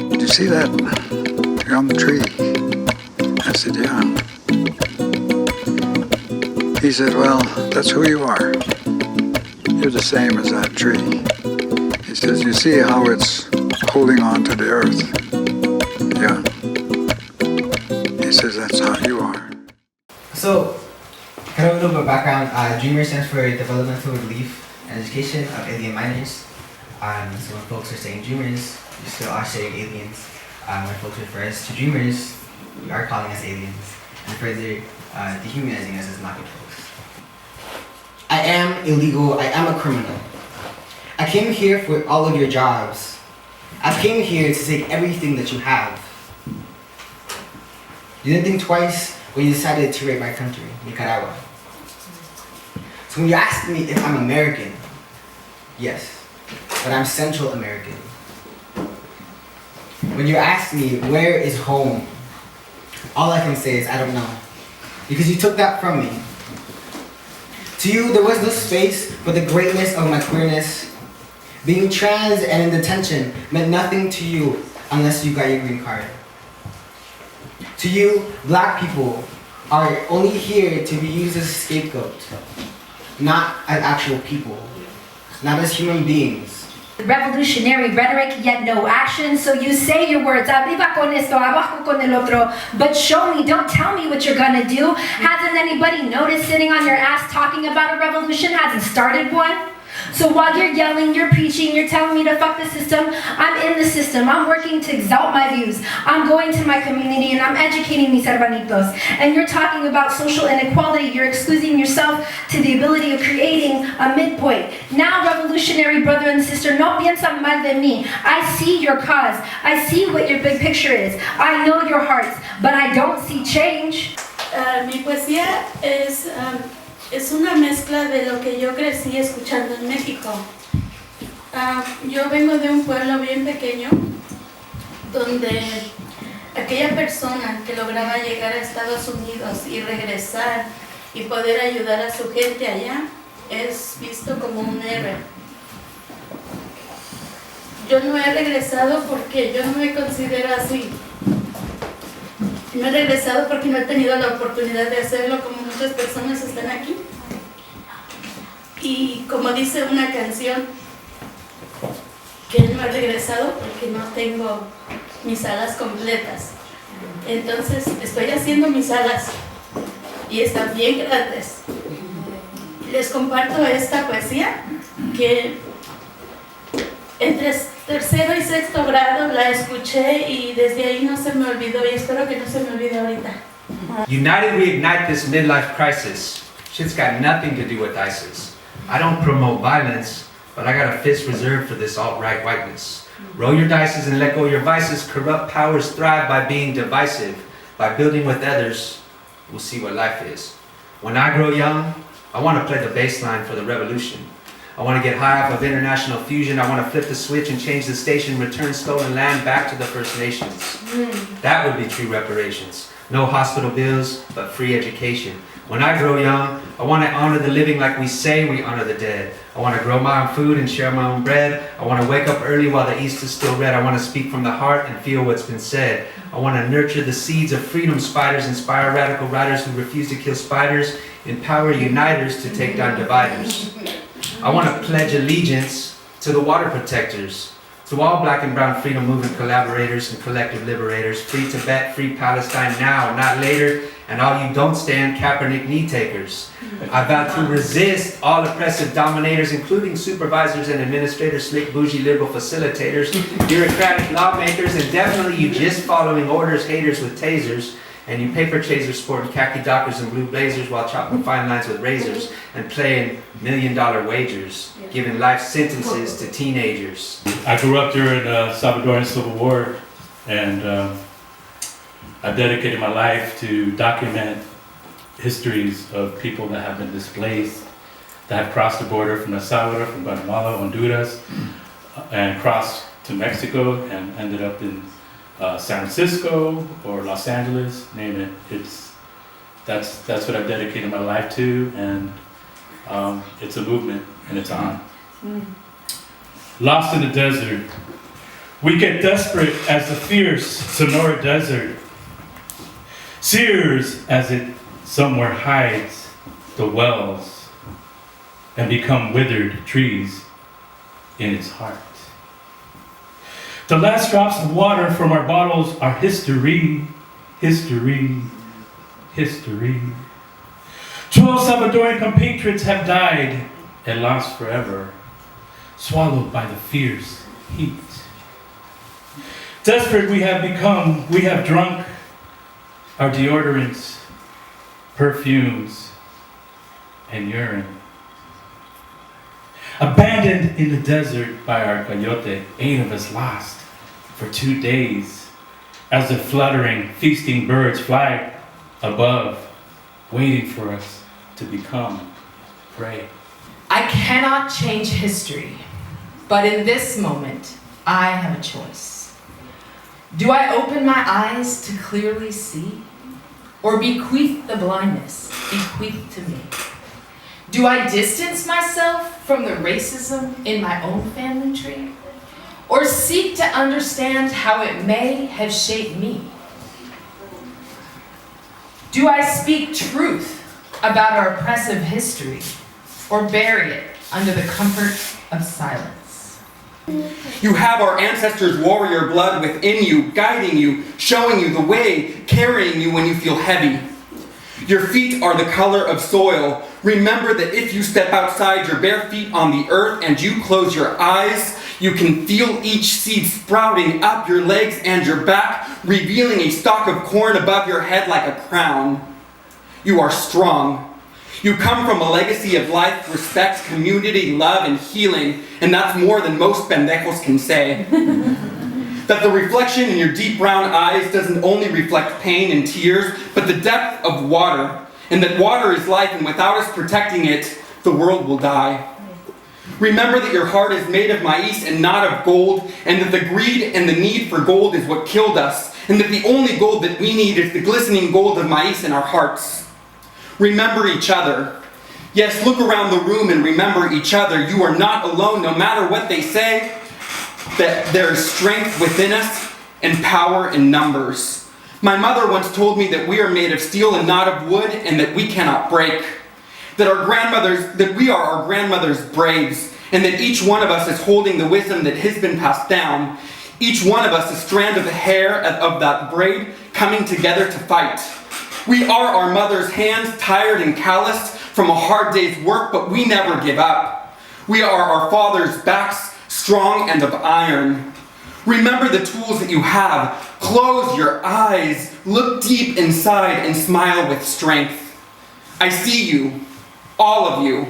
Did you see that gum tree? I said, yeah. He said, well, that's who you are. You're the same as that tree. He says, you see how it's holding on to the earth? Yeah. He says, that's how you are. So, kind of a little bit of background. DREAMER stands for Developmental Relief and Education of Alien Minors. So when folks are saying dreamers, you still are saying aliens. When folks refer us to dreamers, we are calling us aliens. And further dehumanizing us as market folks. I am illegal, I am a criminal. I came here for all of your jobs. I came here to take everything that you have. You didn't think twice when you decided to raid my country, Nicaragua. So when you asked me if I'm American, yes, but I'm Central American. When you asked me where is home, all I can say is I don't know, because you took that from me. To you, there was no space for the greatness of my queerness. Being trans and in detention meant nothing to you unless you got your green card. To you, black people are only here to be used as a scapegoat, not as actual people, not as human beings. Revolutionary rhetoric, yet no action. So you say your words, arriba con esto, abajo con el otro, but show me, don't tell me what you're gonna do. Hasn't anybody noticed sitting on your ass talking about a revolution hasn't started one? So while you're yelling, you're preaching, you're telling me to fuck the system, I'm in the system. I'm working to exalt my views. I'm going to my community and I'm educating mis hermanitos. And you're talking about social inequality. You're excluding yourself to the ability of creating a midpoint. Now, revolutionary brother and sister, no piensa mal de mí. I see your cause. I see what your big picture is. I know your hearts, but I don't see change. Mi poesía es una mezcla de lo que yo crecí escuchando en México. Yo vengo de un pueblo bien pequeño donde aquella persona que lograba llegar a Estados Unidos y regresar y poder ayudar a su gente allá es visto como un héroe. Yo no he regresado porque yo no me considero así. No he regresado porque no he tenido la oportunidad de hacerlo como muchas personas están aquí. Y como dice una canción, que no he regresado porque no tengo mis alas completas. Entonces estoy haciendo mis alas y están bien grandes. Les comparto esta poesía que entre tercero y sexto grado la escuché y desde ahí no se me olvidó y espero que no se me olvide ahorita. United we ignite this midlife crisis. Shit's got nothing to do with ISIS. I don't promote violence, but I got a fist reserved for this alt-right whiteness. Roll your dices and let go of your vices. Corrupt powers thrive by being divisive. By building with others, we'll see what life is. When I grow young, I want to play the bass line for the revolution. I want to get high off of international fusion. I want to flip the switch and change the station, return stolen land back to the First Nations. That would be true reparations. No hospital bills, but free education. When I grow young, I want to honor the living like we say we honor the dead. I want to grow my own food and share my own bread. I want to wake up early while the east is still red. I want to speak from the heart and feel what's been said. I want to nurture the seeds of freedom. Spiders inspire radical writers who refuse to kill spiders. Empower uniters to take down dividers. I want to pledge allegiance to the water protectors, to all black and brown freedom movement collaborators and collective liberators. Free Tibet, free Palestine now, not later. And all you don't stand Kaepernick knee takers. I vow to resist all oppressive dominators, including supervisors and administrators, slick bougie liberal facilitators, bureaucratic lawmakers, and definitely you just following orders, haters with tasers, and you paper chasers sporting khaki dockers and blue blazers while chopping fine lines with razors and playing $1,000,000 wagers, giving life sentences to teenagers. I grew up during the Salvadoran Civil War, and I dedicated my life to document histories of people that have been displaced, that have crossed the border from El Salvador, from Guatemala, Honduras, and crossed to Mexico and ended up in San Francisco or Los Angeles, name it. that's what I've dedicated my life to, and it's a movement, and it's on. Lost in the desert. We get desperate as the fierce Sonora desert sears as it somewhere hides the wells and become withered trees in its heart. The last drops of water from our bottles are history, history, history. 12 Salvadoran compatriots have died and lost forever, swallowed by the fierce heat. Desperate we have become, we have drunk our deodorants, perfumes, and urine. Abandoned in the desert by our coyote, 8 of us lost for 2 days as the fluttering, feasting birds fly above, waiting for us to become prey. I cannot change history, but in this moment, I have a choice. Do I open my eyes to clearly see, or bequeath the blindness bequeathed to me? Do I distance myself from the racism in my own family tree, or seek to understand how it may have shaped me? Do I speak truth about our oppressive history, or bury it under the comfort of silence? You have our ancestors' warrior blood within you, guiding you, showing you the way, carrying you when you feel heavy. Your feet are the color of soil. Remember that if you step outside your bare feet on the earth and you close your eyes, you can feel each seed sprouting up your legs and your back, revealing a stalk of corn above your head like a crown. You are strong. You come from a legacy of life, respect, community, love, and healing, and that's more than most pendejos can say. That the reflection in your deep brown eyes doesn't only reflect pain and tears, but the depth of water, and that water is life, and without us protecting it, the world will die. Remember that your heart is made of maize and not of gold, and that the greed and the need for gold is what killed us, and that the only gold that we need is the glistening gold of maize in our hearts. Remember each other. Yes, look around the room and remember each other. You are not alone, no matter what they say, that there is strength within us and power in numbers. My mother once told me that we are made of steel and not of wood, and that we cannot break. That we are our grandmother's braves, and that each one of us is holding the wisdom that has been passed down. Each one of us a strand of the hair of that braid coming together to fight. We are our mother's hands, tired and calloused from a hard day's work, but we never give up. We are our father's backs, strong and of iron. Remember the tools that you have. Close your eyes, look deep inside, and smile with strength. I see you, all of you.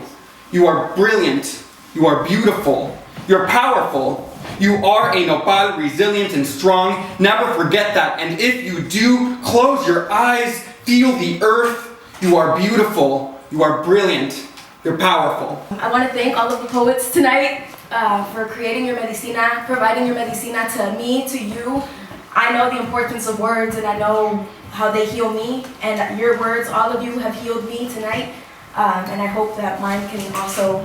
You are brilliant. You are beautiful. You're powerful. You are a nopal, resilient and strong. Never forget that. And if you do, close your eyes, feel the earth. You are beautiful. You are brilliant. You're powerful. I want to thank all of the poets tonight for creating your medicina, providing your medicina to me, to you. I know the importance of words, and I know how they heal me. And your words, all of you, have healed me tonight. And I hope that mine can also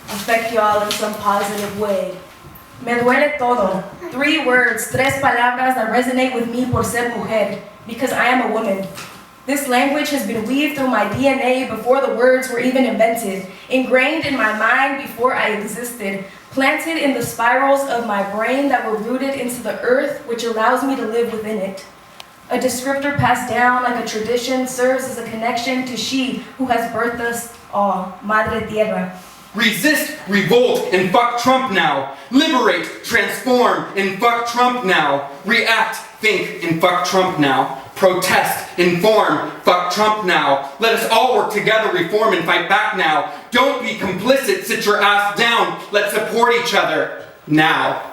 affect you all in some positive way. Me duele todo. 3 words, 3 palabras that resonate with me por ser mujer, because I am a woman. This language has been weaved through my DNA before the words were even invented, ingrained in my mind before I existed, planted in the spirals of my brain that were rooted into the earth, which allows me to live within it. A descriptor passed down like a tradition serves as a connection to she who has birthed us all, Madre Tierra. Resist, revolt, and fuck Trump now. Liberate, transform, and fuck Trump now. React, think, and fuck Trump now. Protest, inform, fuck Trump now. Let us all work together, reform, and fight back now. Don't be complicit, sit your ass down. Let's support each other now.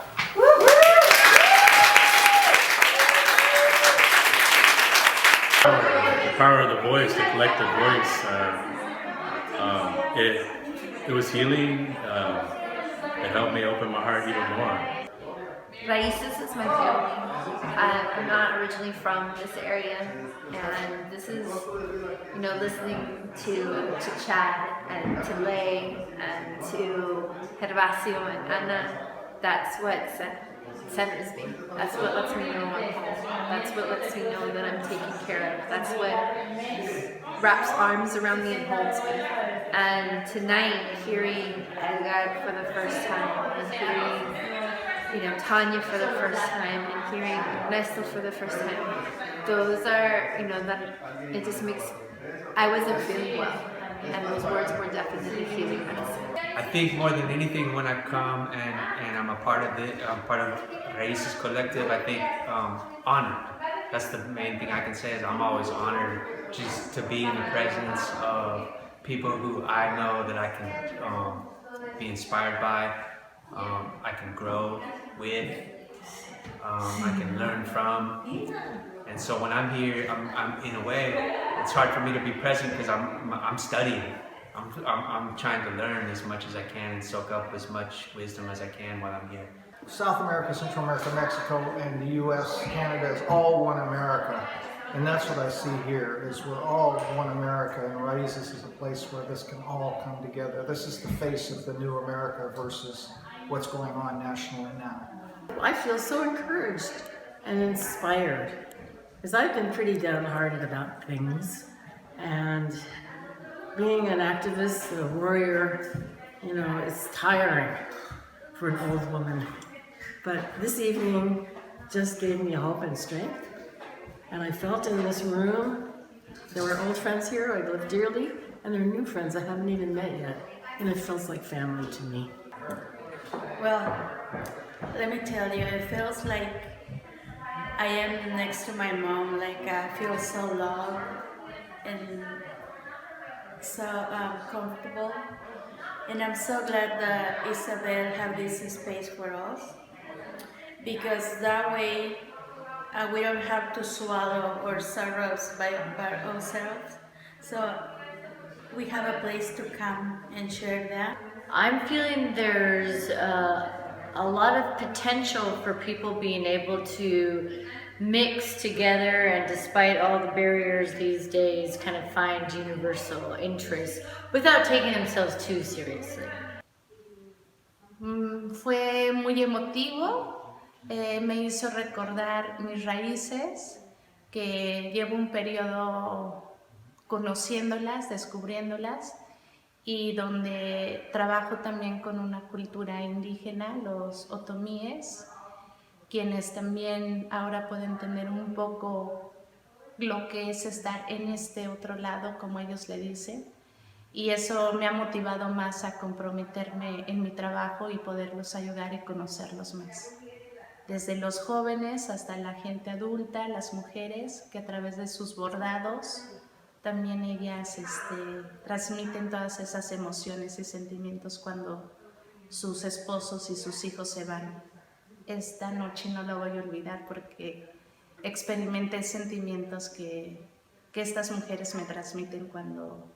The power of the voice, the collective voice. It was healing. It helped me open my heart even more. Raizes is my family. I'm not originally from this area, and this is, listening to Chad and to Lai and to Gervacio and Ana. That's what centers me. That's what lets me know I'm home. That's what lets me know that I'm taken care of. That's what wraps arms around me and holds me. And tonight, hearing Edgar for the first time, and hearing, Tonya for the first time, and hearing Ernesto for the first time, those are, that it just makes. I wasn't feeling well, and those words were definitely healing medicine. I think more than anything, when I come and I'm a part of I'm part of Raizes Collective, I think honor. That's the main thing I can say, is I'm always honored just to be in the presence of people who I know that I can be inspired by, I can grow with, I can learn from. And so when I'm here, I'm in a way, it's hard for me to be present because I'm studying. I'm trying to learn as much as I can and soak up as much wisdom as I can while I'm here. South America, Central America, Mexico, and the U.S., Canada is all one America. And that's what I see here, is we're all one America, and Raizes is a place where this can all come together. This is the face of the new America versus what's going on nationally now. I feel so encouraged and inspired, because I've been pretty downhearted about things, and being an activist, a warrior, it's tiring for an old woman. But this evening just gave me hope and strength. And I felt in this room, there were old friends here I love dearly, and there are new friends I haven't even met yet. And it feels like family to me. Well, let me tell you, it feels like I am next to my mom, like I feel so loved and so comfortable. And I'm so glad that Isabel have this space for us, because that way we don't have to swallow our sorrows by ourselves. So we have a place to come and share that. I'm feeling there's a lot of potential for people being able to mix together, and despite all the barriers these days, kind of find universal interests without taking themselves too seriously. Fue muy emotivo, me hizo recordar mis raíces, que llevo un periodo conociéndolas, descubriéndolas, y donde trabajo también con una cultura indígena, los otomíes, quienes también ahora pueden entender un poco lo que es estar en este otro lado, como ellos le dicen, y eso me ha motivado más a comprometerme en mi trabajo y poderlos ayudar y conocerlos más. Desde los jóvenes hasta la gente adulta, las mujeres, que a través de sus bordados también ellas transmiten todas esas emociones y sentimientos cuando sus esposos y sus hijos se van. Esta noche no lo voy a olvidar porque experimenté sentimientos que estas mujeres me transmiten cuando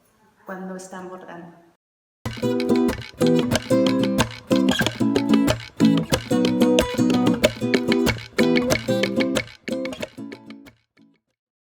están bordando.